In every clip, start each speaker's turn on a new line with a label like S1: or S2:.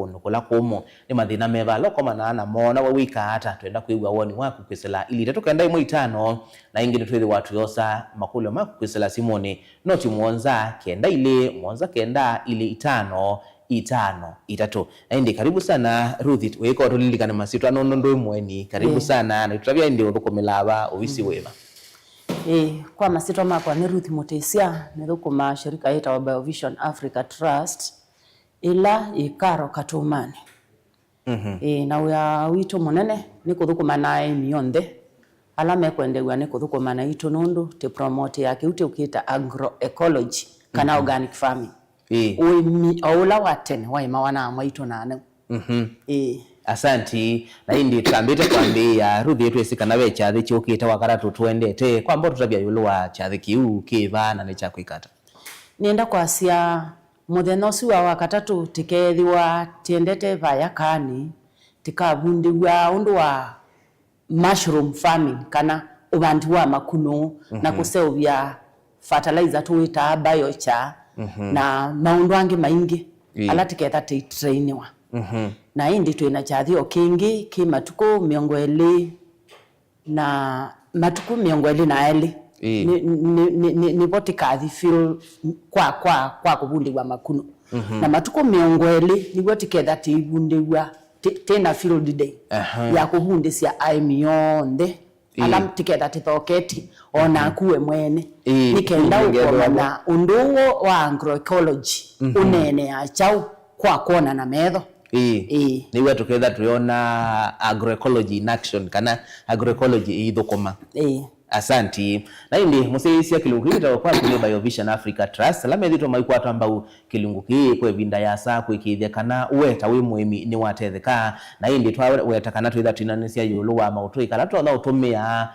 S1: kuno kula kumo ni mathina meva loko manana mona wa wika hata twenda kuigwa woni waku kwisela ili tetokenda imwe itano na ingine twethi watu yosa makulo maku kwisela simoni noti muonza kenda ile muonza kenda ile itano itatu na indi karibu sana Ruth weko tulilikana masitu anono ndo mweni karibu sana na tutabia ndi uthukumilava uvisi wema
S2: kwa masitu makwa ni Ruth Mutesia nithukuma shirika yeta wa BioVision Africa Trust ila ikaro katumani na wia wito munene ni kuthukuma nae mionde ala mekwendewa ni kuthukuma na ito nundu te promote yake ute ukita agroecology kana organic farming uimi aula watene waima wana mwaito nane
S1: asanti na indi tukambite kwambia Ruth yetu esikana we chathi chukita wakaratu tuendete kwamba tutabia yulu wa chathi kiu kiva na necha kuikata
S2: nienda kwasia muthenosi wa wakatatu tikethiwa tiendete vaya kani tikabundiwa undu wa mushroom farming kana ubandi wa makuno na kuseuvya fertilizer tuwita biochar na maundu angi maingi ala tiketha trainiwa na indi twina chathio kingi ki matuku miongo eli na matuku miongo eli na eli ni botikathi feel kwa kubundiwa makuno na matuku miongo eli ni botiketha tibundiwa tena field day ya kubundisia aimionde ala tiketha tithoketi ona kuwe mwene nikenda ukona na unduo wa agroecology unene ya chau kwa kuona na metho
S1: niwe tuketha tuiona agroecology in action kana agroecology ithukuma asanti na indi museisia kilungu kita kwa kule BioVision Africa Trust la methito maikwatu ambau kilungu ki kwe vinda ya saa kwikithia kana uweta wi muimi ni watetheka na indi twaweta kana twitha twinanisia yulu wa mautu ikala twatha utumia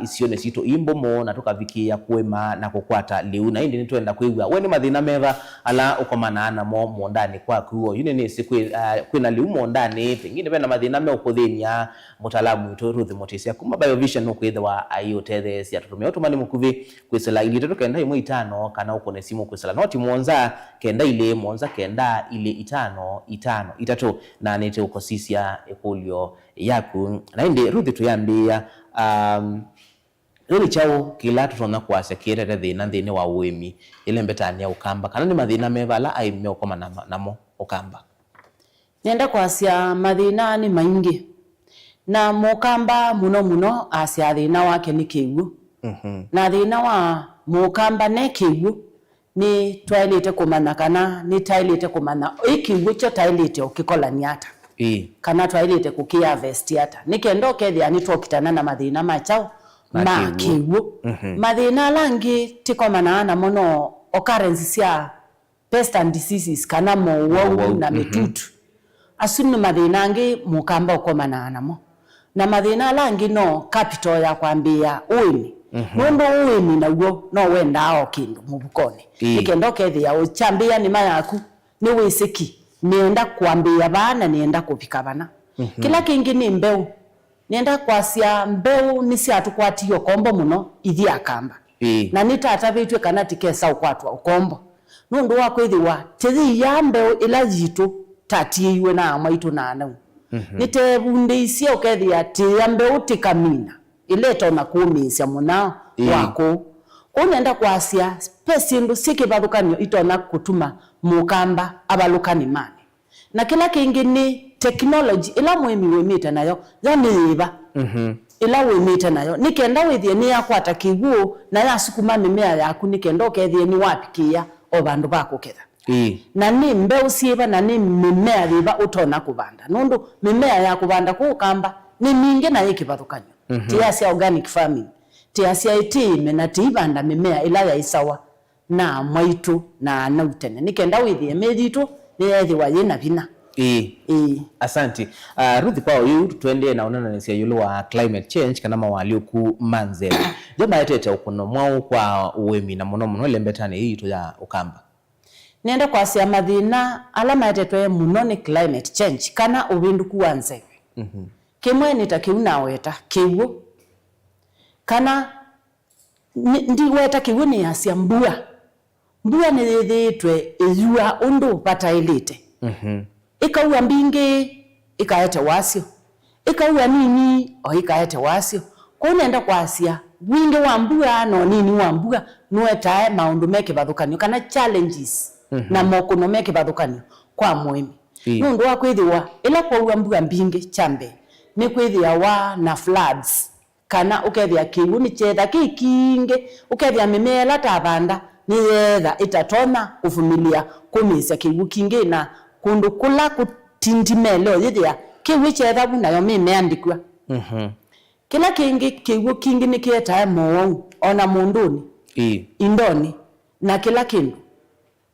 S1: isione sito imbomo na tukavikia kwema na kukwata liu na indi nitwenda kuigwa weni mathina meva ala ukomana na mo ndani kwa kuo yune ni siku kwina liu mo ndani pengine bena mathina me ukuthinia mutaalamu itu Ruth Mutesia kuma BioVision ukwitha wa ayotethe cia tutumia utumani mukuvi kwisela ili tetokenda imwe itano kana ukone simu kwisela noti muonza kenda ile muonza kenda ile itatu na nete ukosisia ekulio yaku na indi Ruth tuyambia Rili chao kila tutona kuwasya kirete thina wa uimi ile mbetani ya ukamba kana ni mathina mevala aime ukoma namo ukamba
S2: nenda kuwasya mathina ni maingi na mukamba muno asya thina wake ni kiwu na thina wa mukamba ne kiwu ni twailite kumana kana ni tailite kumana ikiwu cho tailite ukikolani ata kana twailite kukia vest ata nikendo kethia ni twokitana na mathina machao makiwu mathina langi tikomana na mono occurrence cia pest and diseases kana mowo na mitutu asunu mathina angi mukamba ukomana namo na mathina langi no capital ya kwambia uimi mundu uimi naguo no wendao kindu mubukoni nikendo kethia uchambia ni mayaku ni wisiki nienda kuambia bana nienda kupika bana kila kingi ni mbeu nienda kwasia mbeu nisi atukwatio kombo muno ithia kamba na nitata bitwe kana tikesa ukwatwa ukombo nundu wako ithiwa tithi ya mbeu ila jitu tatiiwe na maitu na nau nite bundeisia ukethia ti ya mbeu tikamina ileto na kuumisya munao wako unenda kwasia spesindu sikibathukanio itona kutuma mukamba abalukani mani na kila kingi ni technology ila muimi wimite nayo yaniiba ila wimite nayo nikenda withie ni yakwata kiguo na yasukuma mimea yaku nikenda ukethie ni wapikia o bandu bakuketha na ni mbeu siba na ni mimea riba utona kubanda nundu mimea ya kubanda kukamba ni mingi na ikibathukanyo tiasia organic farming tiasia itime na tibanda mimea ila ya isawa na mwaitu na nautene nikenda withie methitu ni yethiwa yina vina
S1: asanti Ruth Pao yu tuende na unananisia yulu wa climate change kana mawaliuku manzera joma yetete ukuno mwau kwa uwemi na muno ile mbetani hii tu ya ukamba
S2: nenda kwasia mathina alama yetetwe muno ni climate change kana ubindu kuanze kimwe nitakiuna weta kiwu kana ndi weta kiwu ni asia mbua ni thitwe eyua undu pata ilite ikaua mbingi ikaete wasio, ikaua nini o ikaete wasio. Kwa nenda kwasia wingi wa mbua no nini wa mbua nuetae maundu meke bathukanio kana challenges na mokuno meke bathukanio kwa muimi. Nundu wa kwithiwa ila kwa ua mbua mbingi chambe ni kwithia wa na floods kana ukethia kiwu ni chetha kikingi ukethia mimela tabanda ni yetha itatona kuvumilia kumisa kiwu kingi na kundu kula kutindimelo yithia kiwu chetha bu nayo mimea ndikwa. Kila kingi kiwu kingi ni kieta mo ona munduni indoni na kila kindu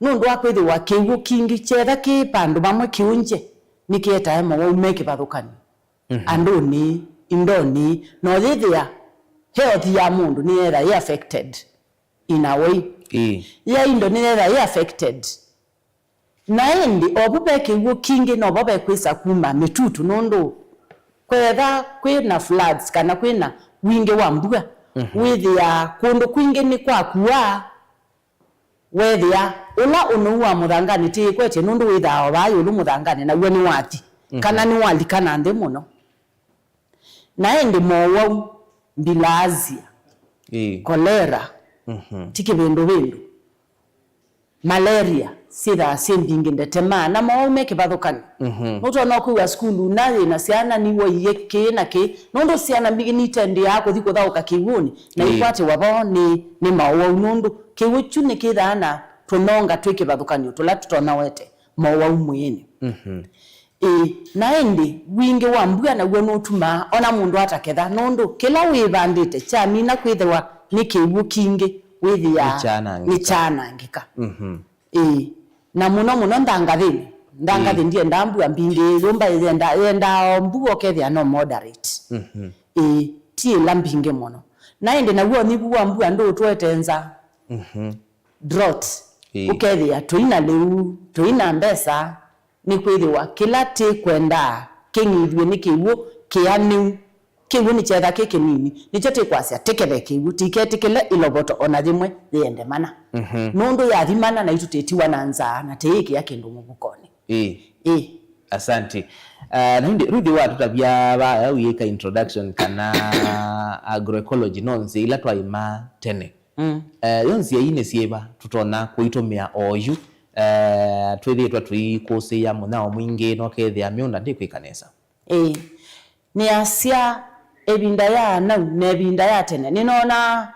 S2: nundu wa kwithiwa kiwu kingi chetha ki pandu bamwe kiunje ni kieta mo umeke bathukani anduni indoni no thithia health ya mundu ni era affected in a way ya indo ni era affected na endi obube kiwu kingi no bobe kwisa kuma mitutu nundu kwetha kwina floods kana kwina wingi wa mbua withia kundu kwingi ni kwa kuwa wethia ula unuwa muthangani ti kwete nundu withao bayo ulu muthangani na uwe ni wati kana ni wali kana nde muno na endi mowo bilazia kolera tiki bindu malaria sida sembingi ndetema na mowo meke bathukani noto no kuwa skulu na ciana ni wo yeke na ke nondo ciana mbigi ni tendi yako thiko thauka kiwuni na ikwate wabo ni mawo nundu kiwuchu ni kithana tunonga twike bathukani tula tutona wete mowo mwini na endi wingi wa mbua na gwe notuma ona mundu ataketha nundu kila wibandite chani na kwithwa ni kiwu kingi withia ni chana ngika na muno ndangathini ndie ndambua mbingi rumba yenda mbugo kethia no moderate ti la mbingi muno na endi na gwe ni buwa mbua ndo twetenza drought ukethia tuina leu tuina mbesa ni kwithiwa kila ti kwenda kingithwe ni kiwu kiani kiwu ni chetha kikinini ni chete kwasia tekethe kiwu tiketikile iloboto ona thimwe thiende mana nundu ya thimana na itutetiwa na nza na teiki ya kindu mubukoni
S1: asante na ndi rudi wa tutabia ba wika introduction kana agroecology nonse ila twaima tene yonse ine sieba tutona kuitomea oyu twithitwa twikuse ya munao mwingi no kethia miunda ndikwikanesa
S2: ni asia ebinda ya na nebinda ya tene ninona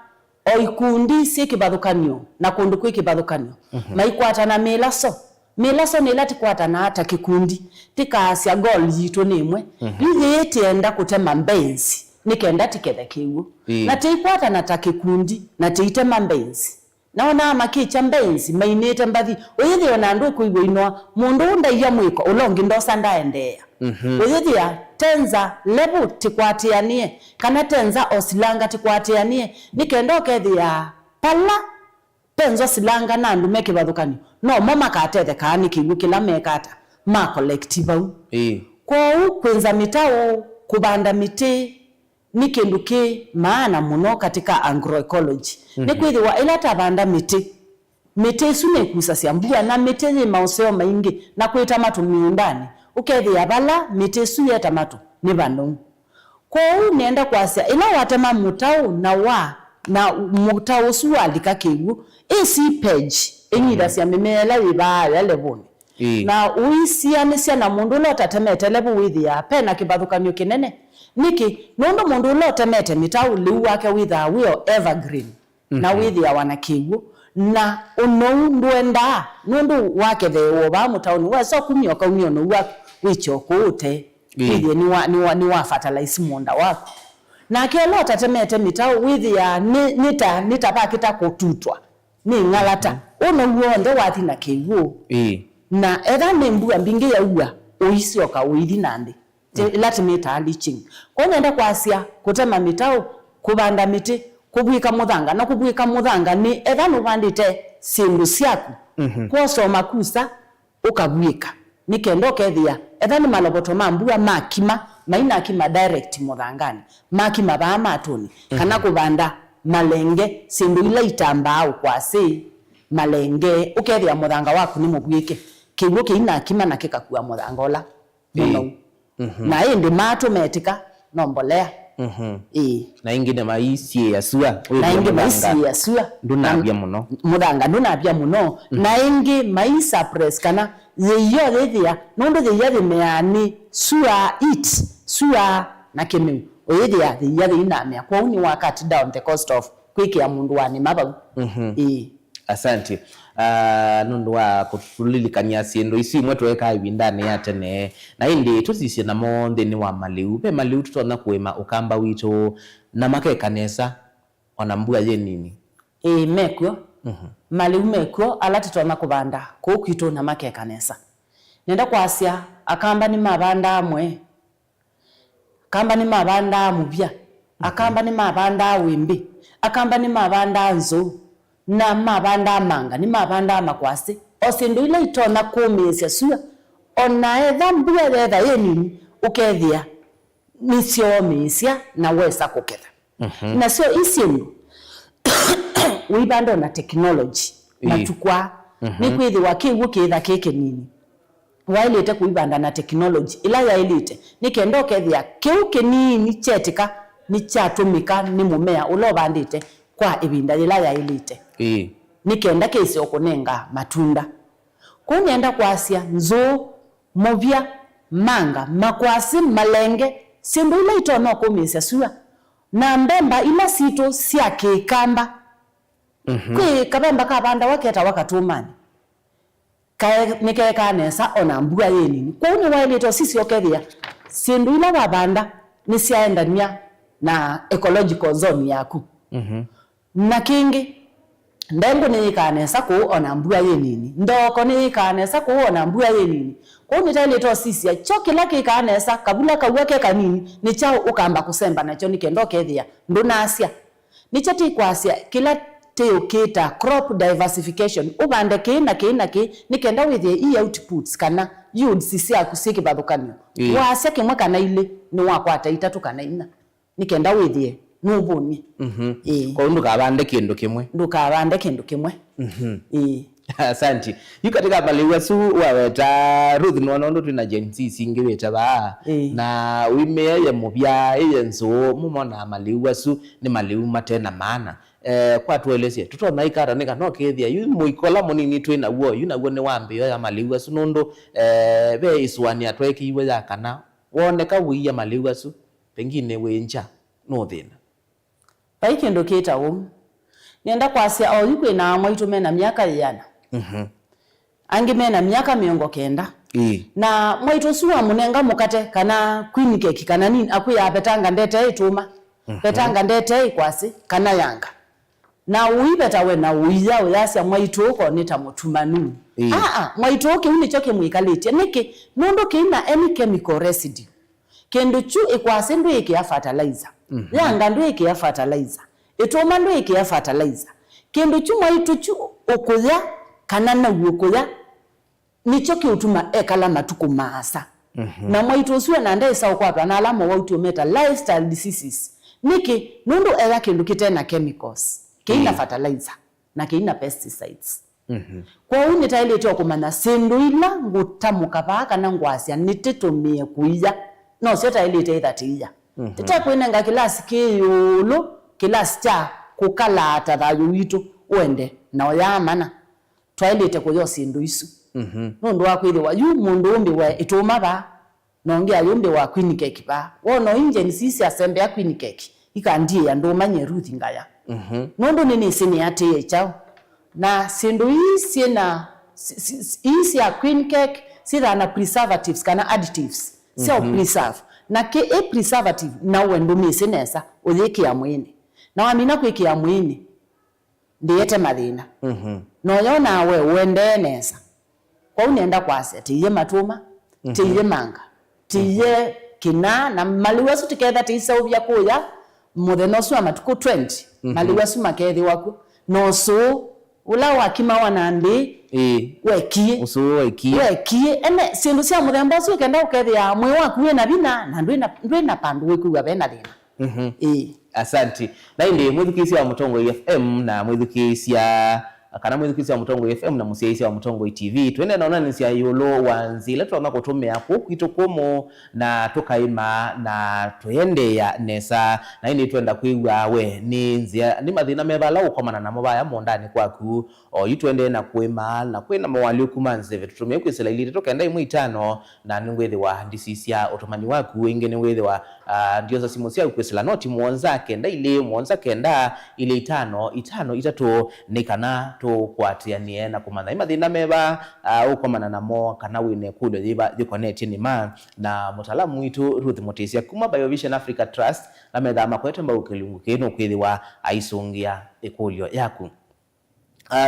S2: oikundi sikibathukanio na kundu kwikibathukanio maikwata na milaso ni lati kwata na hata kikundi tikasia goal yitu nimwe yetienda kutema mbenzi nikenda tikethe kiwu na tikwata na takikundi na tiitema mbenzi naona makicha mbenzi mainete mbathi uyithio na ndu kuigwa inwa mundu ndaia mwiko ulongi ndosa ndaendea uyithia tenza lebu tikwatianie kana tenza osilanga tikwatianie nikenda kethia pala tenza silanga na ndu meke bathukani no mama katethe kaani kiwu kila mekata ma collective kwa kwenza mitao kubanda miti ni kindu ki maana muno katika agroecology ni kwithiwa ila tabanda miti sune kusasia mbua na miti ni mauseo maingi na kuita matu miundani ukethia bala miti suye tamatu ni banu kwa nenda kwasia ila watema mutau na mutau sualika kiwu isi page enyida sia memela wibaya leboni na uisia nisia na mundu lo tatemete lebu withia pena kibathukanio kinene niki nundu mundu lo temete mitau liu wake witha wio evergreen na withia wana kiwu na ndwenda nundu wake thewo ba mutauni wa so kumioka uniono wa wicho kuute withia ni wa fertilize munda wako na kelo tatemete mitau withia nitapakita kututwa ni ngalata uonde wathi na kiwu na etha ni mbua mbingi ya ua uisioka uithi nandi lati mita leaching kwa nenda kwasia kutema mitau kubanda miti kubwika muthanga na kubwika muthanga ni etha nubandite sindu siaku kwa soma kusa ukabwika nikendo kethia etha ni maloboto mambua makima maina kima direct muthangani makima ba matuni kana kubanda malenge sindu ila itambao kwasi malenge ukethia muthanga waku ni mubwike kiugo kiina kima na kikakua muthangola muno na indi matu metika no mbolea
S1: na ingine maisi ya sua
S2: na ingi maisi ya sua
S1: ndunabia muno
S2: muthanga ndunabia muno na ingi maisa press kana yeyo thithia nundu thithia thimeani sua sua na kimeu oyethia thithia thina mea kwa uni wakati down the cost of kwikia mundu wani mabau
S1: asante nundu wa kutulilikania siendo isi mwe tweka ibindani ya tene na indi tusisie na monde ni wa maliu pe maliu tutona kuema ukamba wito na make kanesa ona mbua ye nini
S2: mekwo maliu mekwo ala tutona kubanda ko kwito na make kanesa nenda kwasia akamba ni mabanda amwe akamba ni mabanda mubya akamba ni mabanda wimbi akamba ni mabanda nzo na mabanda manga ni mabanda makwasi osindu ile itona kumesia sua ona etha mbua etha yenini ukethia nisio mesia na wesa kuketha na sio isindu wibando na technology matukwa ni kwithi wakiwu kitha keke nini wailete kuibanda na technology ila ya elite nikendo kethia kiuke nini chetika ni chatumika ni mumea ulobandite kwa ibinda ila ya elite nikenda kesi okunenga matunda kunyenda kwasia nzo mobya manga makwasi malenge sindu ile itona kumisa sua na mbemba ila sito siake kamba kwi kabemba kabanda waketa wakatumani nike kanesa ona mbua yenini kuni wailito sisi okethia sindu ile wabanda nisiaendania na ecological zone yaku na kingi ndengu ni kanesa ku ona mbua yenini ndoko ni kanesa ku ona mbua yenini kuni tailito sisi ya choki laki kanesa kabula kaweke kanini ni chao ukamba kusemba nacho nikendo kethia ndunasia nichati kwasia kila teoketa crop diversification ubande kina nikenda withie outputs kana yields cia kusiki bathukanio wasia kimwe kana ile ni wakwata itatu kana ina nikenda withie nubuni
S1: kwa ndukabande kindu kimwe asante yukatika baliwa su waweta Ruth nono tuna Gen Z singi weta ba na wimea ya mubya yenzo mumona maliwa su ni maliu matena maana kwa tuelezie tutona ikara nika no kethia yu muikola munini twina wo yu nawo ni wambio ya maliwa su nondo be iswani atweki iwe ya kana woneka wiya maliwa su pengine wenja no thina
S2: paikendo ketawo nenda kwasia o yukwe na mwaitu mena miaka yana angi mena miaka 90 na mwaitu suwa munenga mukate kana queen cake kana nini akuya petanga ndete ituma petanga ndete ikwasi kana yanga na uibeta we na uiya uyasia mwaitu ko nitamutumanu mwaitu ke unichoke mwikalite niki nondo kina any chemical residue kendo chu ikwasi ndu iki ya fertilizer yanga ndu iki ya fertilizer itoma ndu iki ya fertilizer kendo chu mwaitu chu okuya kana na ukuya nicho kiutuma ekala matuku maasa na mwaitu usiwe na ndai sawa kwa na alama wa utometa lifestyle diseases niki nundu ela kindu kitena chemicals kina fertilizer na kina pesticides kwa uni taile tyo kumana sindu ila ngutamuka paka na ngwasia nititumie kuija no sio taile te thatia titakwinenga kilasi kiyulu kilasi cha kukala tathayu witu uende na oyamana twailite kuyo sindu isu nundu wakwiri wa yu mundu umbi we ituma ba nongia yumbi wa queen cake ba wono inje sisi asembe ya queen cake ikandie ya ndo manye Ruth ngaya nundu nini sini ate chao na sindu isi na isi ya queen cake sida na preservatives kana additives sio preserve na ke preservative na wendo misenesa uthiki ya mwini na wamina kwiki ya mwini ndiyete mathina no yona we wende nesa kwa unenda kwase tiye matuma tiye manga tiye kina na maliwasu tiketha tisa ubya kuya mutheno su amatuku 20 maliwasu makethi waku no so ula wakima wanandi wekie
S1: usu
S2: wekie ene sindu cia muthemba su kenda ukethia mwe waku we na bina na ndwina pandu wikuga bena thina
S1: asante na indi mwithukisia wa Mutongo FM na mwithukisia kana mwithikisi wa Mutongo FM na musiaisi wa Mutongo TV twende naona nisia yulo wanzile tuona kutumia kukitu kumu na tukaima na tuyende ya nesa na ini twenda kuigwa we ni nzia ni mathina mebala ukomana na mobaya mondani kwaku o itwende na kuima na kwina mawali kumanze tutumie kwisela ili tukenda imu itano na ngwethe wa ndisisia otomani waku ingene ngwethe wa ndio za simusia kwisela noti muonza kenda ile muonza kenda ile itano itatu nikana to kwatianie na kumana imathina meba ukomana namo kana wine kudo thiba connect ni ma na mutaalamu witu Ruth Mutisia kuma BioVision Africa Trust na methama kwete mbaukelungu kino kwithiwa aisungia ikulio yaku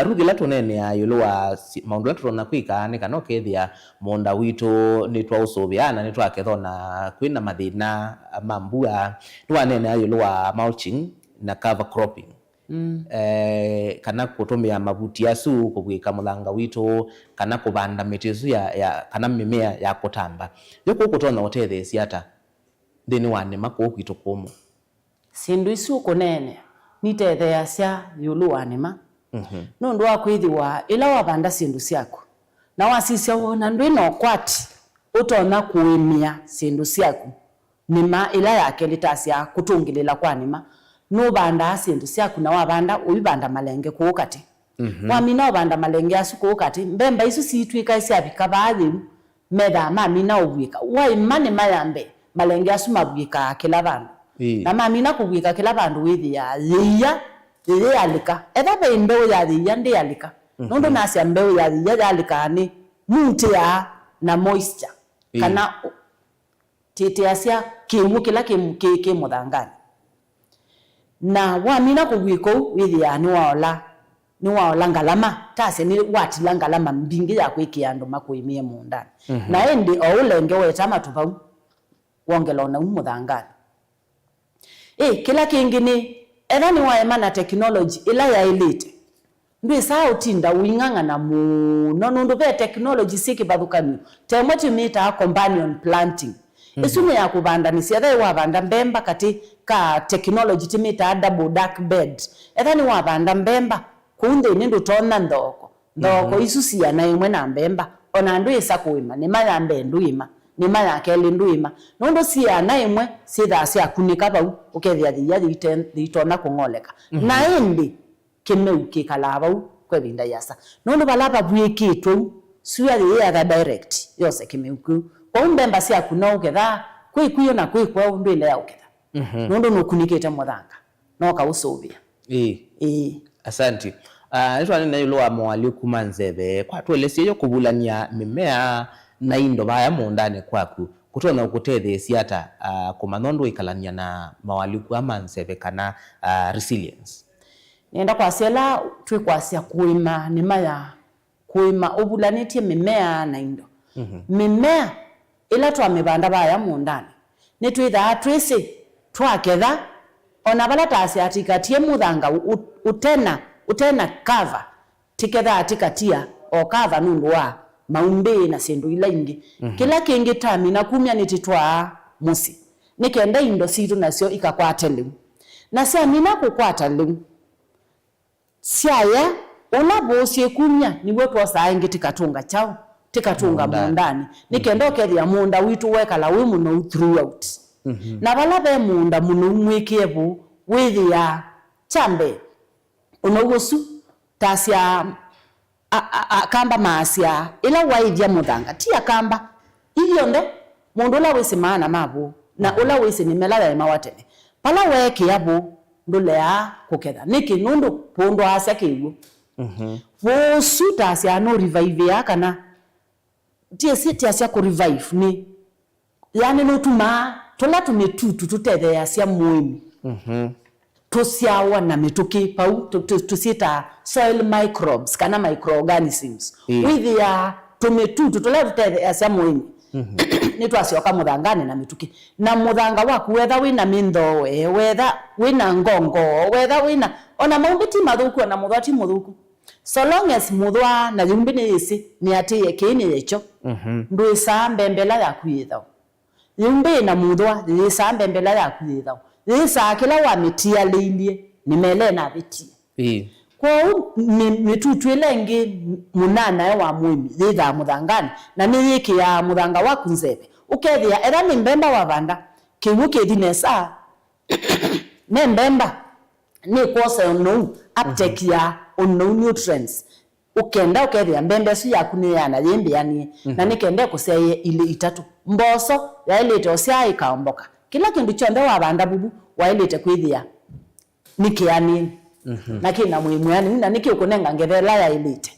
S1: Ruth latu nene ya yuluwa maundu latu rona kwika ni kana okethia monda witu nitwa usubiana nitwa kethona kwina mathina mambua nwa nene ya yuluwa mulching na cover cropping kana kutumia mabuti yasu kugwika muthanga witu kana kubanda mitizu ya kana mimea ya kutamba yoko kutona othethe siata thini wane mako kwitu kumu
S2: sindu isu kunene nitethe yasia yulu wanema no ndo akwithiwa ila wabanda sindu siaku na wasisya wona ndu ino kwati utona kuimia sindu siaku nima ila yake litasia kutungilila kwa nima no banda sindu siaku na wabanda ubanda malenge kuukati wamina ubanda malenge asu kuukati mbemba isu situika isi abika baadhi metha mamina ubwika waimane mayambe malenge asu mabwika kila bandu na mamina kubwika kila bandu withi ya yiya alika etha bembe ya yiya ndi alika nondo nasya mbeu ya yiya alika ni muti ya na moisture kana tete asya kimu kila kimu muthangani na wamina kubwiko withi ya ni waola ngalama tase ni wati la ngalama mbingi ya kwiki ando makuimie mundani na endi oulenge wetama tupau wongela na umuthangani kila kingine ethani waemana technology ila ya elite ndwi saa utinda uinganga na muno nundu be technology siki bathukanio temwe tumita companion planting isumi ya kubanda ni siathe wabanda mbemba kati ka technology timita double dark bed ethani wabanda mbemba kunde nindu tona ndoko isusia na imwe na mbemba ona ndu isa kuima ni maya mbendu ima ni maya kele nduima nundu sia na imwe sitha sia kunika bau ukethia thia thitona kungoleka na indi kimeuki kalabau kwebinda yasa nundu balaba bwikitwe suya ya direct yose kimeuku kwa mbemba sia kuno uketha kwikuyo na kwikwa ndu ile ya uketha nundu nukunikete muthanga no kausubia
S1: Asante nitwa nina yulo wa mwali kumanzebe kwa tuelesie yo kubulania mimea na indo baya mondane kwaku kutona ukuthethe siata kumanondo ikalania na mawali kumanzebe kana resilience
S2: nenda kwa sela twikwasia kuima nimaya kuima obulanitie mimea na indo mimea ila twamebanda baya mondane nitwitha twisi twaketha ona bala tasi atikatie muthanga utena cover tiketha atikatia o cover nundu wa maumbe na sindu ila ingi kila kingi tamina kumya nititwa musi nikenda indo situ nasyo ikakwata liu na sia mina kukwata liu siaya unabosie kumya niwe twosa ingi tikatunga chao tikatunga mundani nikenda okethia munda witu wekala wi muno throughout na bala be munda muno mwikiebu withi ya chambe unogusu tasia kamba masia ila waithia muthanga tia kamba iyo ndo mundu la wisi maana mabu na ula wisi ni mela ya mawatene pala weke yabu ndule ya kuketha niki nundu pundu asya kiwu vosu tasia no revive ya kana tia siti asya ku revive ni yani no tuma tola tumetutu tutethe asya muimi tusiawa na mituki pau tusita soil microbes kana microorganisms with ya tumetutu tola tutethe asya muimi nitwasioka muthangani na mituki na muthanga waku wetha wina mindhowe wetha wina ngongo wetha wina ona maumbiti mathuku na muthwati muthuku so long as muthwa na yumbi ni isi ni ati kini yecho ndwisa mbembela ya kwitha yumbi na muthwa ndwisa mbembela ya kwitha isa kila wa mitia leilie nimele na biti kwa mitutu ilengi munana wa mwimi thitha muthangani na ni yiki ya muthanga waku nzebe ukethia era ni mbemba wa banda kiwu kithinesa ne mbemba ni kwose no uptake ya unknown nutrients ukenda ukethia mbembe su yaku ni yana yimbi yani na nikende kuseye ile itatu mboso ya ile tosia ikaomboka kila kindu chonde wa banda bubu wa ile tekwithia nikiani na kina muhimu yani na niki ukunenga ngethela ya elite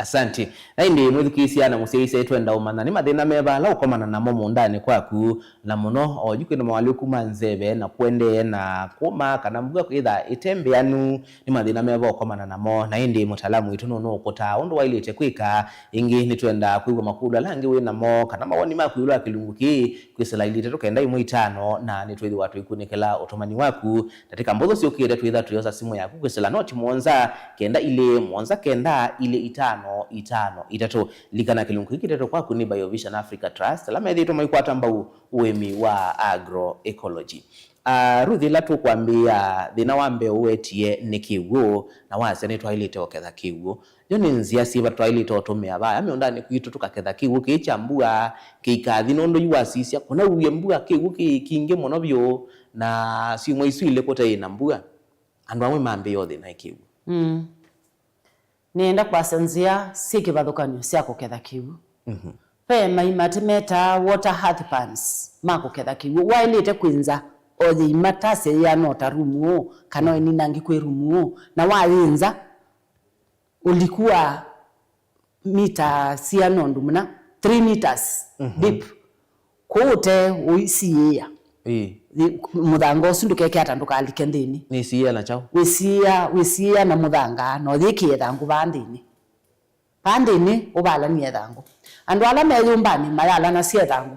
S1: Asante. Na indi mwithikisiana musiise twenda umana ni mathina mebala ukomana namo mundani kwaku na muno ojuke no mawali kuma nzebe na kwende na kuma kana mbuga kwitha itembeanu ni mathina meba ukomana namo na indi mutaalamu witu no ukota undu wailite kwika ingi ni twenda kuigwa makulu langi we namo kana mawoni makulu akilunguki kwisela ilite tukenda imwe 5 na ni twithi watu ikunikela utomani waku katika mbotho siokire twitha tuyosa simu yaku kwisela noti muonza kenda ile muonza kenda ile 5 itatu likana kilungu hiki teto kwa kuni BioVision Africa Trust lama edito maikwata mbau uemi wa agroecology. Ruthi latu kuambia dhina wambe uwetie ni kiwu na wase ni tuwailite oketha kiwu yoni nzia siva tuwailite otumia baya miondani kuitu tukaketha kiwu kichambua kikathi nondo yuwasisia kuna uye mbua kiwu kiinge monobyo na siumwa isu ile kote ina mbua andu wamwe mambe yodhi na kiwu
S2: nienda kwasanzia siki bathukanyo cia kuketha kiwu pe maimatimeta water hearth pans makuketha kiwu wailite kwinza othi matase ya nota rumu kana ni nangi kwe rumu na wainza ulikuwa mita cia nondu muna 3 meters deep kote uisiya muthanga ucio ndukeke atanduka alike nthini
S1: ni cia na chao
S2: wisia na muthanga no thikie thangu bandini ubalanie thangu andu ala me yumbani mayala na cia thangu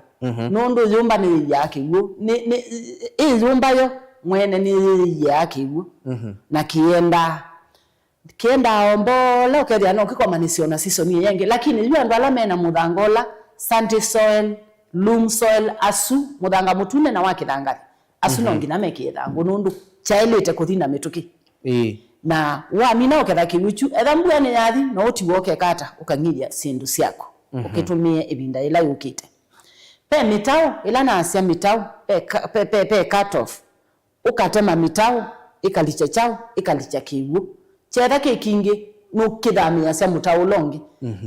S2: nundu yumbani ya kiwu ni yumba yo mwene ni ya kiwu na kienda ombola ukethia no kikomanisio na season yenge lakini yu andu ala me na muthangola sandy soil loam soil asu muthanga mutune na wakithangari asu no ngina meke thangu nundu chailite kuthina mituki na wa mina uketha kiwichu etha mbua ni yathi no utiwoke kata ukangiria sindu ciako ukitumie ibinda ila yukite pe mitau ila na asia mitau pe cut off ukatema mitau ikalicha chao ikalicha kiwu chetha kikingi no kidhamia cia mutau longi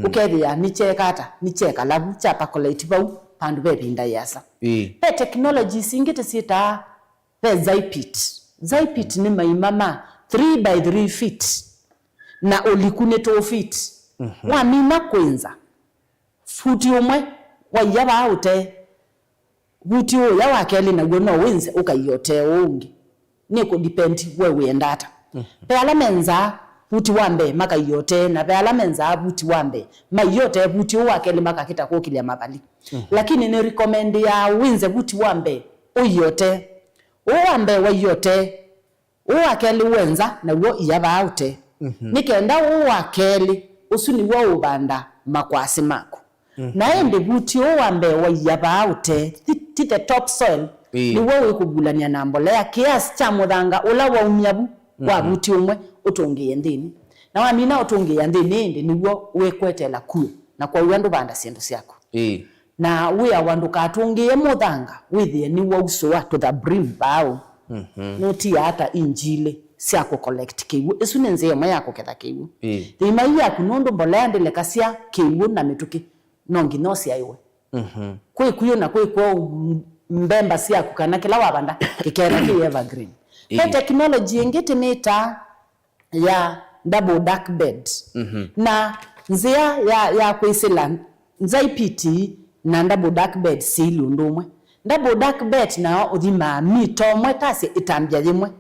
S2: ukethia ni chekata ni cheka labu cha pacolate bau pandu bebinda yasa pe technology singite sita pe Zypit ni maimama 3 by 3 feet na olikune 2 feet wa mina kwenza futi umwe wa yaba aute buti o ya wakeli na gwo no winze ukayote ungi ni ko depend wewe endata pe alamenza buti wambe maka yote na pe alamenza buti wambe mayote buti wakeli maka kita kokilia mabali lakini ni recommend ya winze buti wambe uyote uwambe wayote uwakeli wenza na wo iyaba aute nikenda uwakeli usuni wo ubanda makwasi mako na ende buti uwambe wayaba aute tite top soil ni wo ikugulania na mbolea kiasi cha muthanga ula wa umyabu kwa buti umwe utungie ndini na wamina utungie ndini ndi niwo wekwetela ku na kwa uyandu banda sindu ciako na we awandu katungie muthanga withie ni wo usoa to the brim bao noti hata injile cia ku collect kiwu isu ni nzema yako ketha kiwu thima yaku nundu mbolea ndeleka cia kiwu na mituki nongi no cia iwe kwi kuyo na kwi kwa mbemba cia ku kana kila wabanda kikera ki evergreen pe technology ingite mita ya double dark bed na nzia ya kwisila Zypit na double dark bed silu ndumwe double dark bed na uthima mito mwe tasi itambia yimwe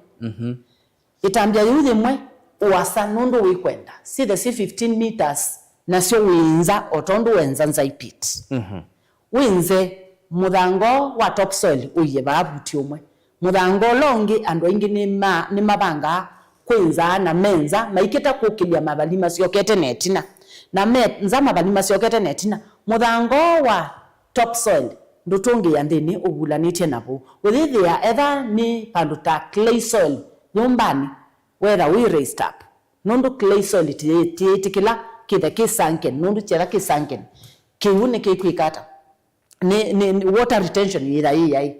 S2: itambia yimwe uasa nundu wikwenda si the 15 meters na sio winza otondo wenza Zypit winze muthango wa top soil uye babuti umwe muthango longi ando ingi ni mabanga kwinza na menza maiketa kukilia mabalima siokete netina na menza mabalima siokete netina muthango wa top soil ndutungi ya ndini ubulanite nabo withithia etha ni pandu ta clay soil nyumbani whether we raised up nundu clay soil tikila kithe kisanken nundu chera kisanken kiune kikwikata ni water retention ira hii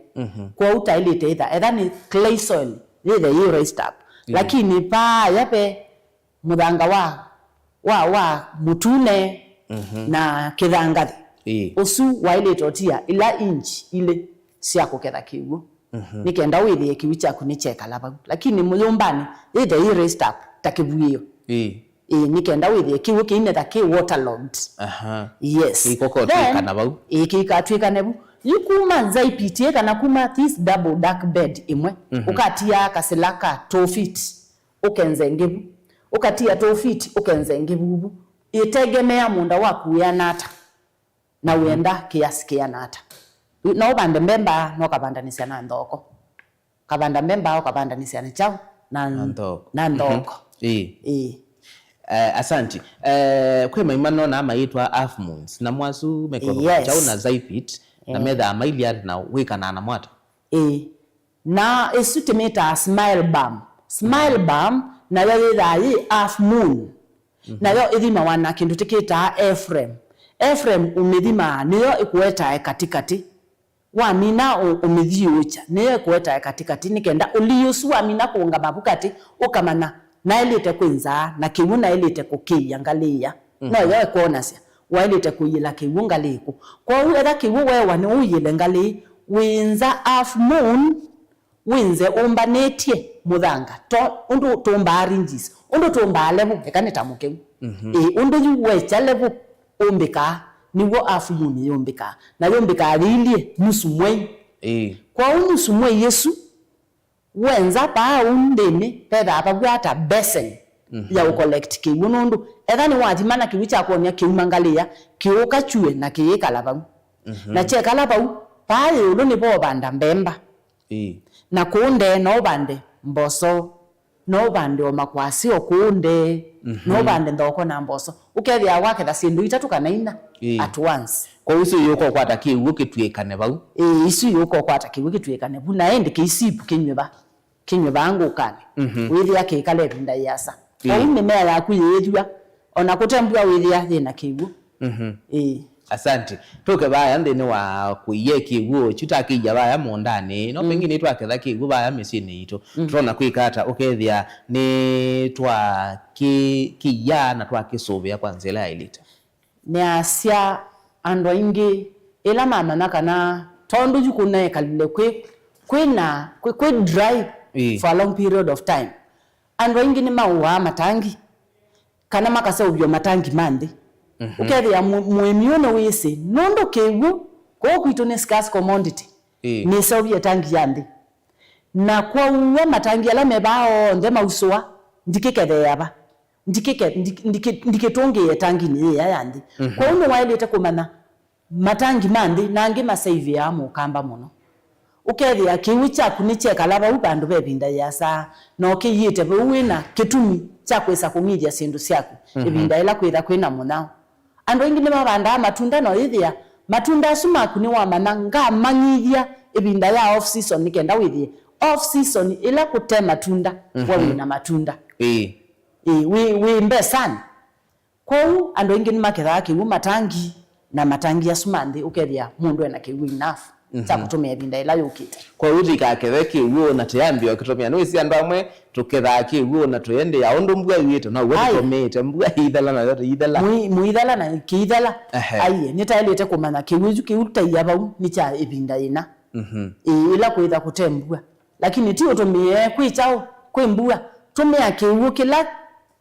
S2: kwa utailite either ni clay soil either raised up lakini pa yape muthanga wa mutune na kithangathi usu wailite otia ila inch ile cia kuketha kiugo nikenda withie kiu chaku ni cheka laba lakini muyumbani either raised up takibuio nikenda withie kiu kiine ta ki waterlogged yes
S1: ikokotwikana bau
S2: ikikatwikana bu yukuma nzaipitie kana kuma this double dark bed imwe ukatia kasilaka 2 feet ukenze ngibu ukatia 2 feet ukenze ngibu itegemea munda waku ya nata na uenda kiasi kia nata na ubande mbemba no kabandanisia na ndoko kabanda mbemba au kabandanisia na chao na ndoko
S1: asanti kwe maimano na maitwa half moons na mwasu mekoro chao na zaipit na metha mailiad na wika na mwata
S2: na esutimeta smile balm na yo thai half moon na yo ithima wana kindu tikita Ephraim umithima niyo ikueta katikati wa mina umithiocha niyo ikueta katikati nikenda uliusu wa mina kuunga mabukati ukamana na elite kwinza na kiwu na elite kukiyangalia no yo kuonasia wa elite kuyila kiwunga liku kwa hiyo etha kiwu wewa ni uyile ngali winza half moon winze umbanetie muthanga to undu tumba ringes undu tumba levu ekanita mukeu undu yuwecha levu umbika niwo half moon yombika na yombika lilie nusu mwei kwa nusu mwei Yesu wenza pa undene peda abagwata besen ya ucollect kiwu nundu etha ni wathimana kiwu cha kuonia kiumangalia kiuka chue na kiikala bau na chekala bau pa yulu ni bo banda mbemba na kunde no bande mboso no bande omakwasi okunde no bande ndoko na mboso ukethia wake tha sindu itatu kana ina at once
S1: kwa isu yuko kwata kiwu kitwikane bau
S2: isu yuko kwata kiwu kitwikane bu na ende kisipu kinywe bangu kane withia kikale binda yasa kwa mimea yaku yethua ona kutembua withia thina kiwu
S1: asante toke baya ndene wa kuiye kiwu chutakija baya mondane no pengine twaketha kiwu baya misini ito turona kwikata ukethia ni twa kiya na twa kisuvia kwanza ila ilita
S2: ni asia ando ingi ila mama nakana tondu jukuna kalile kwe dry for a long period of time ando ingi ni maua matangi kana makasa ubyo matangi mandi ukethia muemione wese nondo kewu ko kwitone scarce commodity ni saubia tangi yandi na kwa uwe matangi ala mebao ndema uswa ndikekethe yaba ndiketonge tangi ni yandi kwa uno wailete kumana matangi mandi nange masave ya mukamba muno ukethia kiwu chaku ni chekala ba ubandu bebinda yasa no kiyite be wina kitumi cha kwesa kumidia sindu syaku ibinda ila kwitha kwina munao ando ingine mabanda matunda no ithia matunda sumaku ni wa mananga mangithia ibinda ya off season nikenda withie off season ila kutema matunda wa wina matunda we mbesan kwa ando ingine maketha kiwu matangi na matangi ya sumandi ukethia mundu ena kiwu enough cha kutumia ibinda ila yukite
S1: kwa uthika ketheki uo na tayambi wakitumia no isi andu amwe tukethaki uo na tuyende ya undu mbua yito na uwe tutomete mbua idhala na yote idhala
S2: muidhala na kiidhala aiye nitaelete kumana kiwiju kiutaiya bau ni cha ibinda ina ila kuitha kutembua lakini ti utumie kwichao kwembua tumia kiwu kila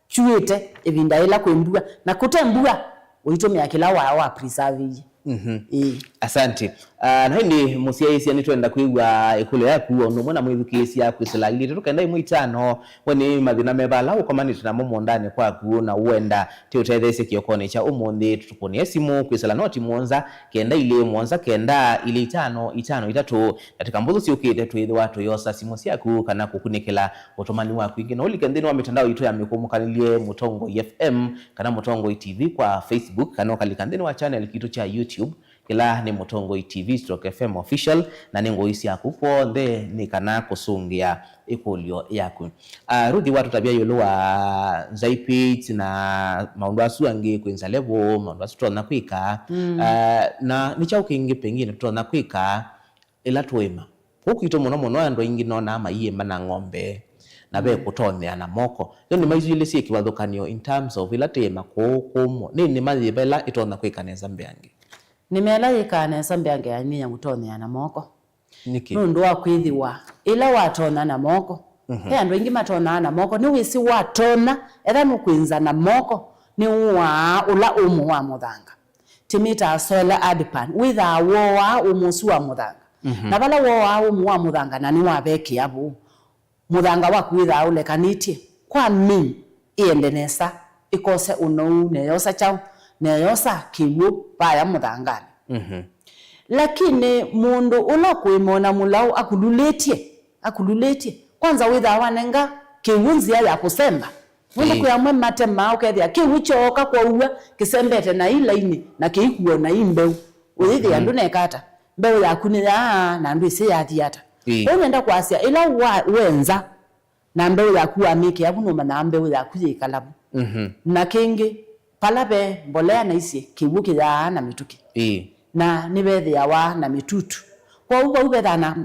S2: chuete ibinda ila kwembua na kutembua uitumia kila wa preserve
S1: asante na hindi musiaisi ni twenda kuigwa ikule yaku ono mwana mwithukisi yaku isilagire tukenda imwitano woni mathina mebala ukomani tuna momo ndani kwa kuona uenda ti utethese kiokone cha umundi tutuponie simu kwisala noti muonza kenda ile muonza kenda ile itano itatu katika mbuzo siukite twithe watu yosa simu siaku kana kukunikela utomani waku ingine ulikendeni wa mitandao itu ya mikumukanilie Mutongo FM kana Mutongo TV kwa Facebook kana kalikandeni wa channel kitu cha YouTube kila ni Mutongoi TV/FM official na ningo isi yaku kwothe ni kana kusungia ikulio yaku. Ruthi watu tabia yulu wa Zaipit na maundu asu angi Queen's Level maundu asu tuona kwika na nichau kingi pengine tuona kwika ila tuema huku ito muno ando ingi nona ama iyemba na ng'ombe na be kutonea na moko ni maizile si kiwadhukanio in terms of ila tema kumo ni mazibela itona kwika neza mbeangi
S2: nimela ikanesa mbeangi ya gutonea na moko
S1: niki
S2: nundu wa kwithiwa ila watona na moko he andu ingi matona na moko ni wisi watona etha nukwinza na moko ni wa ula umu wa muthanga timita sola adipan witha woa umusu wa muthanga na bala woa umu wa muthanga na ni wabeki abu muthanga waku witha ulekanitie kwa mimi iendenesa ikose unou neyosa chao neyosa kiwu baya muthangani lakini mundu ula kuimona mulau akululetie kwanza witha wanenga kiwunzia ya kusemba mundu kuyamwe matema ukethia kiwuchoka kwa uwa kisembete na ilaini na kiikuo na imbeu uyithi andu nekata mbeu yaku ni ya na andu isi yathiata unenda kwasia ila wenza na mbeu yaku amike abunuma na mbeu yaku yikalabu na kingi palabe mbolea na isi kiwuki ya na mituki na nibethia wa na mitutu kwa uba ubethana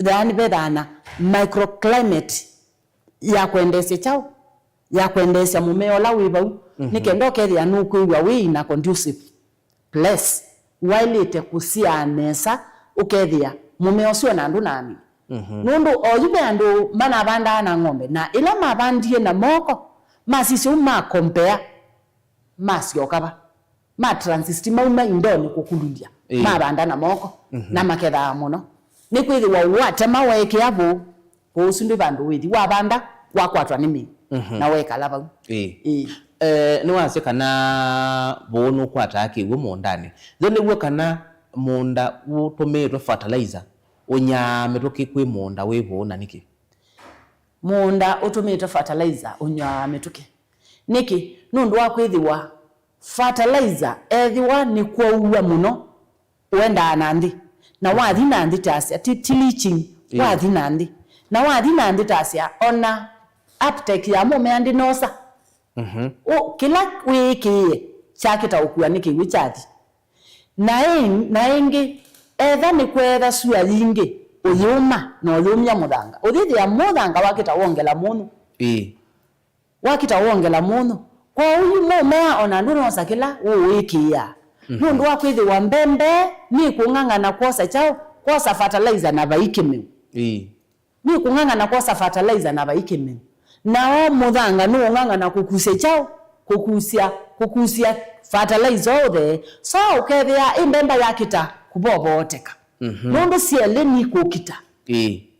S2: yani bethana microclimate ya kuendesha chao ya kuendesha mumeo la wibau nikendo kethia nukuigwa wi na conducive place wailite kusianesa ukethia mumeo sio na andu nami nundu oyube andu mana banda na ng'ombe na ila mabandie na moko masisi uma compare masio kaba ma transist mauma indoni kukululia mabanda na moko na maketha muno ni kwithiwa wate maweke abo kusundu bandu withi wabanda wakwatwa nimi na weka laba
S1: ni wase kana bonu kwata kiwu mondani thone gwo kana munda utometwe fertilizer unyame tukikwe munda webona niki
S2: munda utometwe fertilizer unyame tuki niki nundu wakwithiwa fertilizer ethiwa ni kwa uwa muno wenda nandi na wathi nandi tasia tiliching wathi nandi na wathi nandi tasia ona uptake ya mume andi nosa kila wiki chakita ukua niki wichathi na ingi etha ni kwetha sua yingi uyuma na uyumya muthanga uthithi ya muthanga wakita wongela muno wakita wongela muno kwa uyu mume ona ndu nosa kila wiki ya nundu wa kwithi wa mbembe ni kung'ang'ana kosa chao kosa fertilizer na baikime ni kung'ang'ana kosa fertilizer na baikime nao muthanga no ng'ang'ana kukusia chao kukusia fertilizer othe so ukethia imbemba yakita kuboboteka nundu siele ni kukita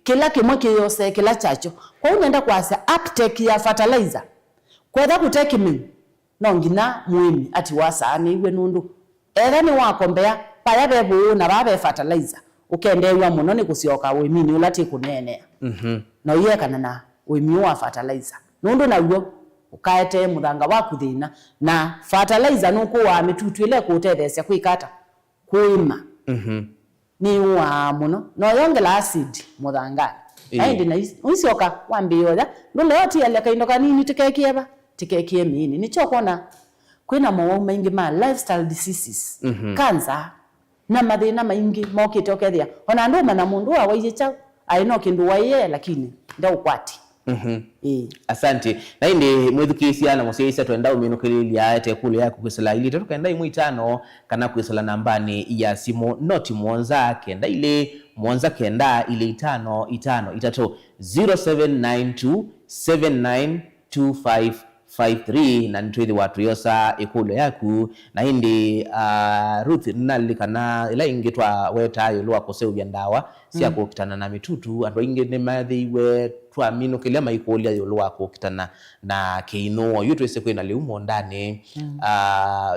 S2: kila kimwe kiyose kila chacho kwa unenda kwasia uptake ya fertilizer kwetha kutekime no ngina muimi ati wasani iwe nundu era ni wakombea paya bebu na babe fertilizer ukendewa muno ni kusioka wimini ulati kunene na uyekana na wimi wa fertilizer nundu nawo ukaete muthanga waku thina na fertilizer nuko wa mitutu ile kutethesya kwikata kuima ni wa muno no yongela acid muthanga aindi na usioka wambioya ndu yoti ile kaindo kanini tikekie mini nicho kona kwina mawa maingi ma lifestyle diseases cancer na mathina maingi mokite okethia ona nduma na mundu wa waije chao aino kindu waiye lakini nda ukwati
S1: asante na indi mwithukisia na museisa twenda uminukililia ate kule yako kwisala ili tukenda imu itano kana kwisala nambani ya simu noti mwonza kenda ile mwonza kenda ile itano itatu 0792792553 na nitwithi watu yosa ikulu yaku na hindi Ruth nalikana ila ingitwa weta yulwa kuseubya ndawa sia kukitana na mitutu ando ingi ni mathiwe twa mino kile maikolia yulwa kukitana na keino yutu ese kwina liumo ndani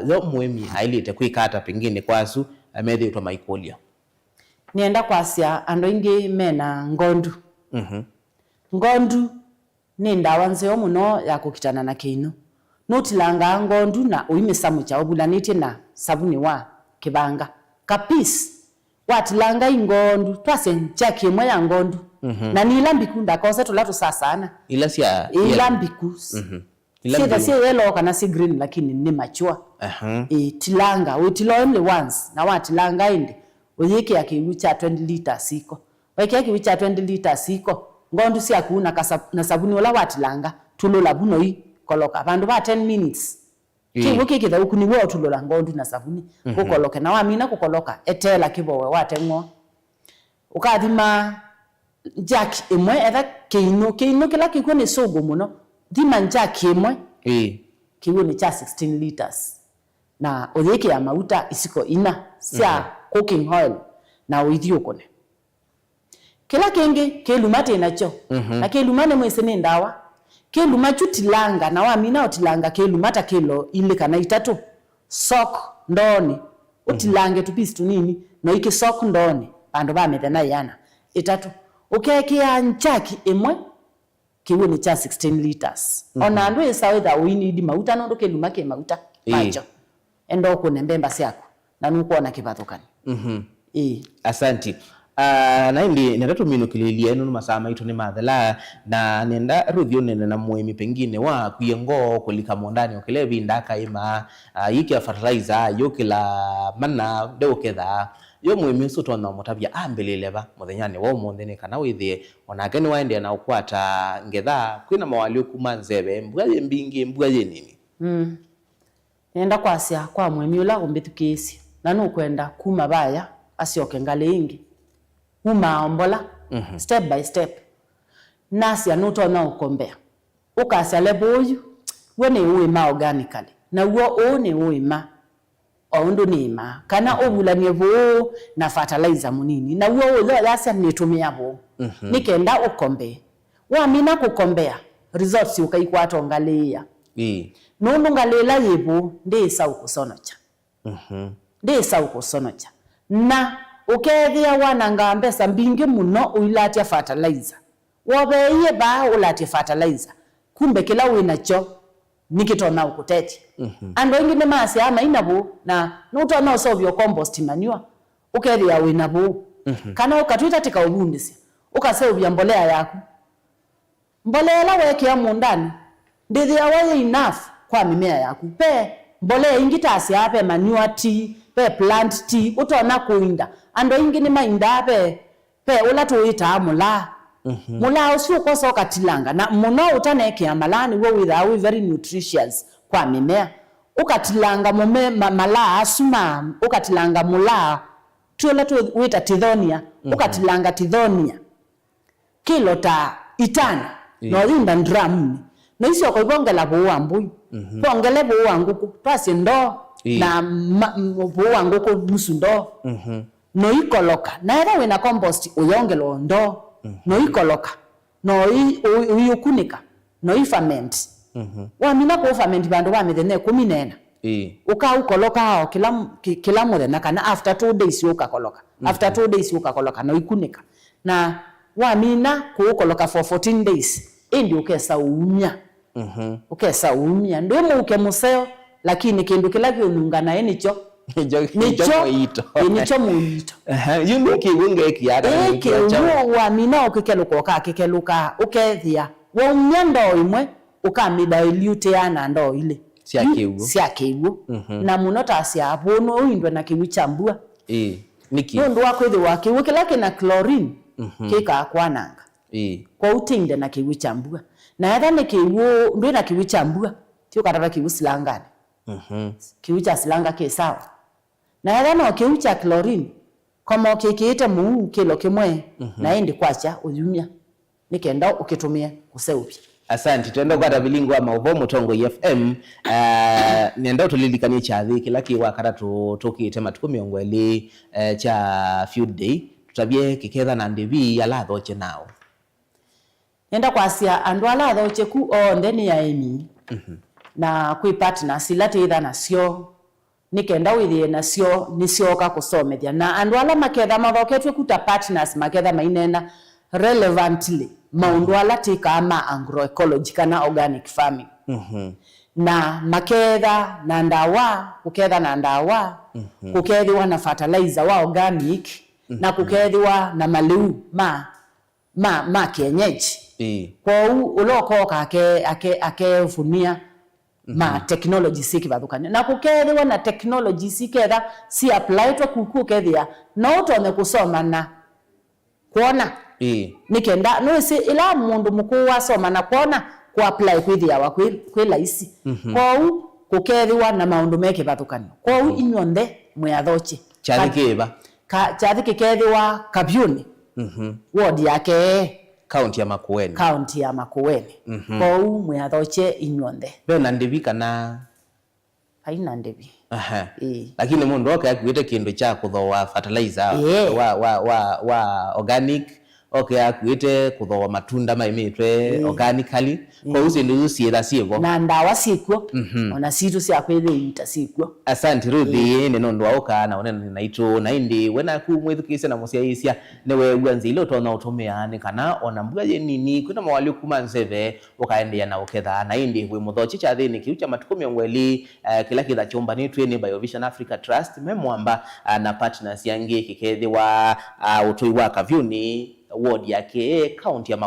S1: yo muemi hailite kwikata pengine kwasu amethi twa maikolia
S2: nienda kwasia ando ingi mena ngondu ngondu ni ndawa nzeo muno ya kukitana na keino nutilanga ngondu na uimisa mucha obulanite na sabuni wa kibanga kapisi watilanga ingondu twase nchaki mwe ya ngondu na nilambiku ndakose tulatu sasana
S1: ila sia
S2: ilambiku sida si yellow kana si green lakini ni mature tilanga utilo only once na watilanga indi uyike yakiwicha 20 liters siko weke yakiwicha 20 liters siko ngondu si akuna na sabuni wala watilanga tulola buno yi koloka bandu ba 10 minutes kibuki kitha ukuniwe otulola ngondu na sabuni kukoloke na wamina kukoloka etela kibowe watengo ukathima jack imwe etha keino kila kikone sogo muno thima jack imwe kiwe ni cha 16 liters na otheke ya mauta isiko ina sia cooking oil na uithio kone kila kenge kelumate nacho na kelumane mwese ni ndawa keluma chutilanga na wamina otilanga kelumata kelo ile kana itatu sok ndoni utilange tupisi tunini no iki sok ndoni bandu bamethena yana itatu ukekia nchaki imwe kiwe ni cha 16 liters ona andu esawetha we need mauta no keluma ke mauta pacho endo kunembemba siako na nukuona kibathukani
S1: asanti na indi nenda minukililia eno masaa maitu ni mathela na nenda ruthio nene na mwemi pengine wa kuyengo kulika mondani okilevi ndaka ima yiki fertilizer yokila mana deuketha yo mwemi uso tona mutabia ambeleleba muthenyane wo mondene kana withie onake ni waende na ukwata ngetha kwina mawali okumanzebe mbwaye mbingi mbwaye nini
S2: nenda kwasia kwa mwemi ula umbitukisi na nukwenda kuma baya asioke ngale ingi umaombola step by step nasi anuto na ukombea ukasya leboyu wone uima organically na uo ne uima ondo nima kana obulanie bo na fertilizer munini na uo lo yasya nitumia bo nikenda ukombe wamina kukombea results ukaikwata ngaleya nundu ngalela yebo ndesa ukusonocha ndesa ukusonocha na ukethia wananga mbesa mbingi muno uilatia fertilizer wobeye ba ulatia fertilizer kumbe kila winacho nikitona ukuteti ando ingine masi ama inabo na nutona osovyo compost manure ukethia winabo kana ukatwita tika ubundisi ukasevya mbolea yako mbolea la weke ya mundani ndithia waye enough kwa mimea yako pe mbolea ingitasi hape manure tea pe plant tea utona kuinda ando ingine mainda pe ula tuita mula mula usi ukosa ukatilanga na muno utaneke amalani wo with very nutritious kwa mimea ukatilanga mume mala asuma ukatilanga mula tuola tuita tithonia ukatilanga tithonia kilo ta itana no linda drum no isio ko bongela bo wambu bongele bo wanguku pasi ndo na bo wanguku nusu ndo no ikoloka na era wena compost uyongelo ndo no ikoloka no uyukunika no iferment wamina ko ferment bandu bamethene kuminena uka ukoloka hao kila muthenya kana after 2 days ukakoloka after 2 days ukakoloka no ikunika na wamina ko ukoloka for 14 days indi ukesa umya ukesa umya ndio muke museo lakini kindu kila kiunungana enicho nicho muito
S1: yungu kiwunge kiara
S2: wamina ukikeluka ukethia wonyando imwe ukamidilute yana ndo ile siakiwu na munota asiapono uindwe na kiwichambua
S1: niki
S2: ndo wakwethi wakiwu kila kina chlorine kika kwananga kwa utinde na kiwichambua na yatha ni kiwu ndo na kiwichambua tio katara kiwisilangani kiwicha silanga ke sawa na yatha no kiwicha chlorine kama kikiite mu kilo kimwe na indi kwacha uyumya nikenda ukitumia kuseupya.
S1: Asante, tuenda kwa bilingu ama uvo Mutongo FM nenda tulilikanie chathi kila kiwa kara tukitema tukumiyongweli cha Food Day tutabie kiketha na ndivi ya latho che nao
S2: nenda kwasia andu alatho che ku o ndeni ya emi na kui partner silati itha nasio nikenda withie nasio nisioka kusomethia na andu ala maketha mathoketwe kuta partners maketha mainena relevantly maundu ala tika ama agroecology kana organic farming na maketha na ndawa kuketha na ndawa kukethiwa na fertilizer wa organic na kukethiwa na maliu ma kienyeji kwa ulokoka akefunia ma technology sikivathukania na kukethiwa na technology siketha si apply to kukukethia no tone kusoma na kuona nikenda no si ila mundu mukuu wasoma na kuona ku apply kwithia wa kwila isi kwa kukethiwa na maundu mekivathukania kwa inyonde mwathochi chathi kikethiwa Kabyuni ward yake
S1: county ya Makueni
S2: kwa mwathoche inyonde
S1: bena ndivi kana
S2: haina ndivi
S1: lakini mundu oka yakuite kindu cha kuthoa fertilizer wa organic yakuite kuthoa matunda maimitwe organically kwa uzi ndu ciitha ciivo
S2: na ndawa cikwo ona citu cia kwithita cikwo.
S1: Asante Ruthi ni nundu oka na onene naitu na indi wena ku mwithukise na musiaisia newe uanzi ile utona utumia ni kana ona mbuga ye nini kuna mawali kuma nseve ukaendia na uketha na indi we muthochi cha thini kiucha matuko miongweli kila kitha chomba ni twini BioVision Africa Trust memwamba na partners yangi kikethiwa utui wa Kavyuni ward yake county ya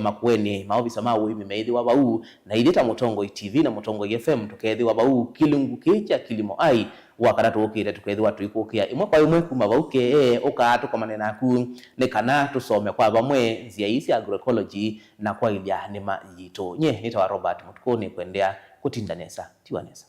S1: Makueni maofisa mawe mimeithiwa bau na ideta Mutongo TV na Mutongo FM tukethiwa bau kilungu kicha kilimo ai wakara tukire tukethiwa tuikukia imwe kwa imwe kuma bauke oka tukomane naku ne kana tusome kwa bamwe nzia isi agroecology na kwa ilia nima yito nye nitawa Robert Mutukoni kuendea kutindanesa tiwanesa.